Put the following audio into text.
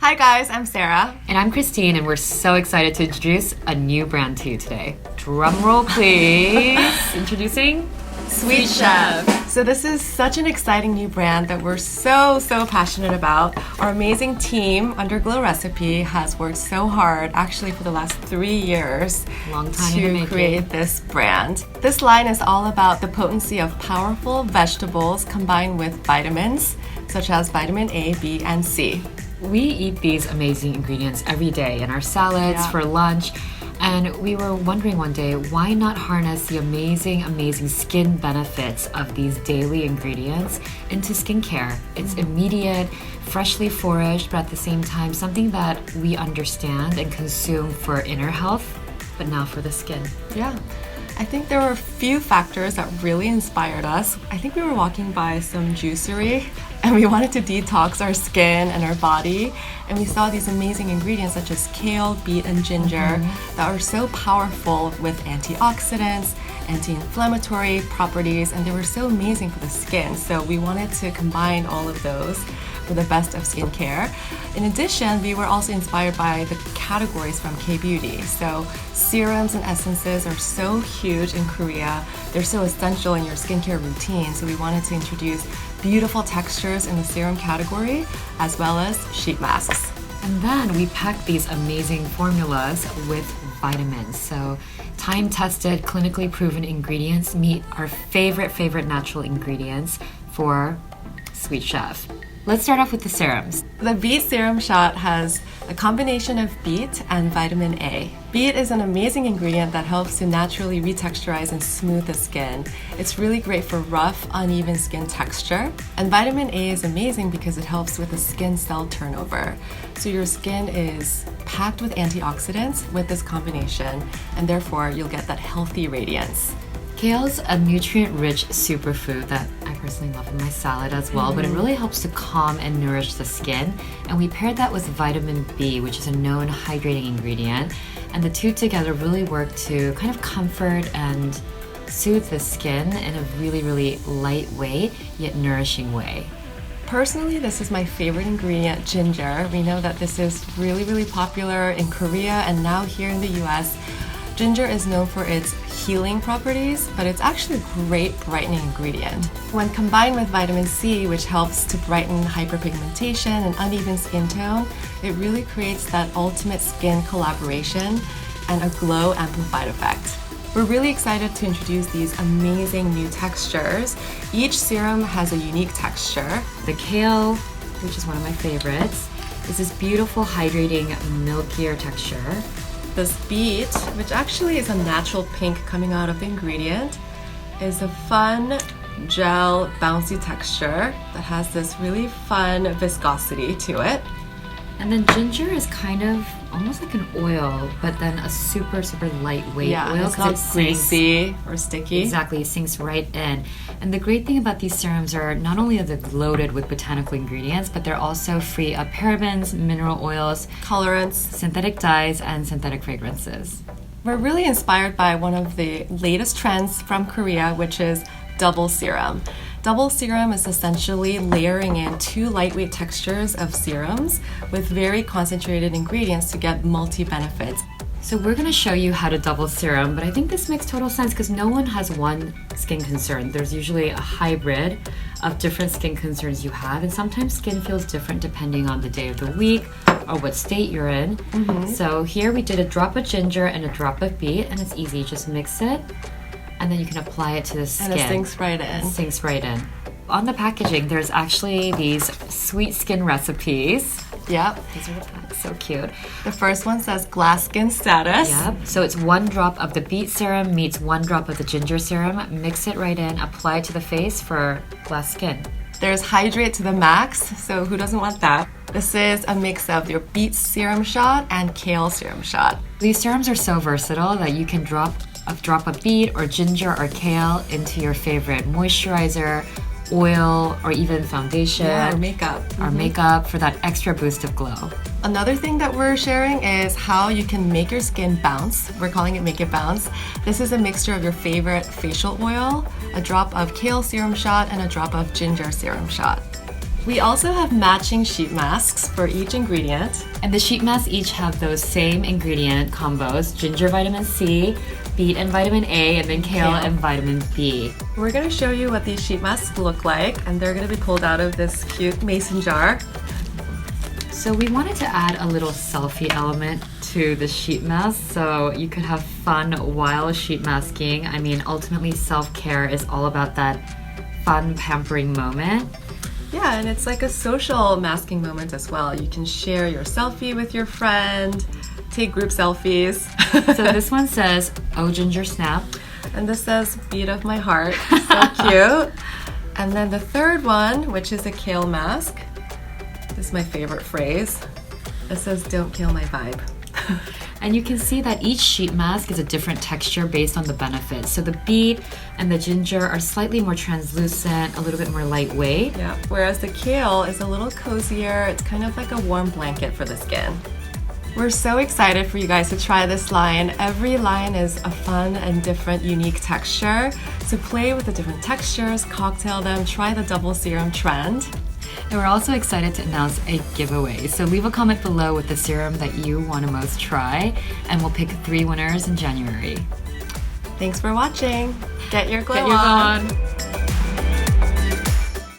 Hi guys, I'm Sarah. And I'm Christine, and we're so excited to introduce a new brand to you today. Drum roll, please. Introducing Sweet Chef. So this is such an exciting new brand that we're so passionate about. Our amazing team under Glow Recipe has worked so hard, actually for the last 3 years, Long time to create this brand. This line is all about the potency of powerful vegetables combined with vitamins, such as vitamin A, B, and C. We eat these amazing ingredients every day in our salads, for lunch, and we were wondering one day, why not harness the amazing skin benefits of these daily ingredients into skincare? It's immediate, freshly foraged, but at the same time, something that we understand and consume for inner health, but now for the skin. Yeah. I think there were a few factors that really inspired us. I think we were walking by some juicery and we wanted to detox our skin and our body, and we saw these amazing ingredients such as kale, beet, and ginger that are so powerful with antioxidants, anti-inflammatory properties, and they were so amazing for the skin. So we wanted to combine all of those for the best of skincare. In addition, we were also inspired by the categories from K-beauty. So serums and essences are so huge in Korea. They're so essential in your skincare routine. So we wanted to introduce beautiful textures in the serum category, as well as sheet masks. And then we packed these amazing formulas with vitamins. So time-tested, clinically proven ingredients meet our favorite natural ingredients for Sweet Chef. Let's start off with the serums. The beet serum shot has a combination of beet and vitamin A. Beet is an amazing ingredient that helps to naturally retexturize and smooth the skin. It's really great for rough, uneven skin texture. And vitamin A is amazing because it helps with the skin cell turnover. So your skin is packed with antioxidants with this combination, and therefore you'll get that healthy radiance. Kale's a nutrient-rich superfood that I personally love in my salad as well, but it really helps to calm and nourish the skin. And we paired that with vitamin B, which is a known hydrating ingredient. And the two together really work to kind of comfort and soothe the skin in a really lightweight yet nourishing way. Personally, this is my favorite ingredient, ginger. We know that this is really popular in Korea and now here in the US. Ginger is known for its healing properties, but it's actually a great brightening ingredient. When combined with vitamin C, which helps to brighten hyperpigmentation and uneven skin tone, it really creates that ultimate skin collaboration and a glow amplified effect. We're really excited to introduce these amazing new textures. Each serum has a unique texture. The kale, which is one of my favorites, is this beautiful hydrating milkier texture. This beet, which actually is a natural pink coming out of the ingredient, is a fun gel bouncy texture that has this really fun viscosity to it. And then ginger is kind of almost like an oil, but then a super lightweight oil. It's not greasy or sticky. Exactly, it sinks right in. And the great thing about these serums are not only are they loaded with botanical ingredients, but they're also free of parabens, mineral oils, colorants, synthetic dyes, and synthetic fragrances. We're really inspired by one of the latest trends from Korea, which is double serum. Double serum is essentially layering in 2 lightweight textures of serums with very concentrated ingredients to get multi-benefits. So we're going to show you how to double serum, but I think this makes total sense because no one has one skin concern. There's usually a hybrid of different skin concerns you have, and sometimes skin feels different depending on the day of the week or what state you're in. So here we did a drop of ginger and a drop of beet, and it's easy. Just mix it, and then you can apply it to the skin. And it sinks right in. It sinks right in. On the packaging, there's actually these sweet skin recipes. Yep. These are so cute. The first one says glass skin status. Yep. So it's 1 drop of the beet serum meets 1 drop of the ginger serum. Mix it right in, apply it to the face for glass skin. There's hydrate to the max, so who doesn't want that? This is a mix of your beet serum shot and kale serum shot. These serums are so versatile that you can drop of beet or ginger or kale into your favorite moisturizer, oil, or even foundation. Or makeup. Or makeup for that extra boost of glow. Another thing that we're sharing is how you can make your skin bounce. We're calling it Make It Bounce. This is a mixture of your favorite facial oil, a drop of kale serum shot, and a drop of ginger serum shot. We also have matching sheet masks for each ingredient. And the sheet masks each have those same ingredient combos: ginger vitamin C, beet and vitamin A, and then kale and vitamin B. We're going to show you what these sheet masks look like, and they're going to be pulled out of this cute mason jar. So we wanted to add a little selfie element to the sheet mask so you could have fun while sheet masking. I mean, ultimately self-care is all about that fun, pampering moment. Yeah, and it's like a social masking moment as well. You can share your selfie with your friend, take group selfies. So this one says, "Oh Ginger Snap." And this says, "Beat of my heart." So cute. And then the third one, which is a kale mask. This is my favorite phrase. It says, "Don't kill my vibe." And you can see that each sheet mask is a different texture based on the benefits. So the beet and the ginger are slightly more translucent, a little bit more lightweight. Yeah, whereas the kale is a little cozier. It's kind of like a warm blanket for the skin. We're so excited for you guys to try this line. Every line is a fun and different, unique texture. So play with the different textures, cocktail them, try the double serum trend. And we're also excited to announce a giveaway. So leave a comment below with the serum that you want to most try, and we'll pick 3 winners in January. Thanks for watching. Get your glow Get your on. glow on.